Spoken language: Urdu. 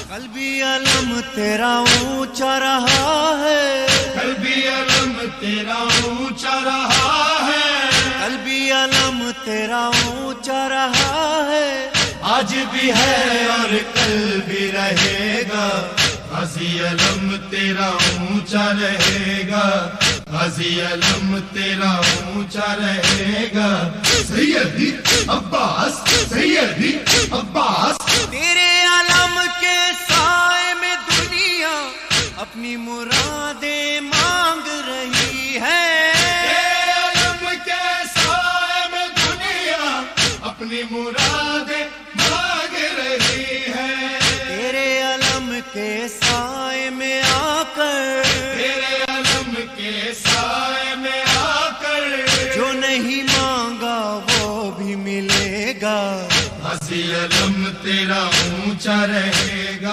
قلبی علم تیرا اونچا رہا ہے، قلبی علم تیرا اونچا رہا ہے، قلبی علم تیرا اونچا رہا ہے، آج بھی ہے اور کل بھی رہے گا، غازی علم تیرا اونچا رہے گا، غازی علم تیرا اونچا رہے گا، سیدی عباس، سیدی عباس، تیرے علم کے سائے میں دنیا اپنی مرادیں مانگ رہی ہے، تیرے علم کے سائے میں دنیا اپنی مرادیں مانگ رہی ہے، تیرے علم کے سائے میں آ کر، تیرے علم کے سائے میں آ کر، جو نہیں مانگا وہ بھی ملے گا، غازی علم تیرا اونچا رہے گا،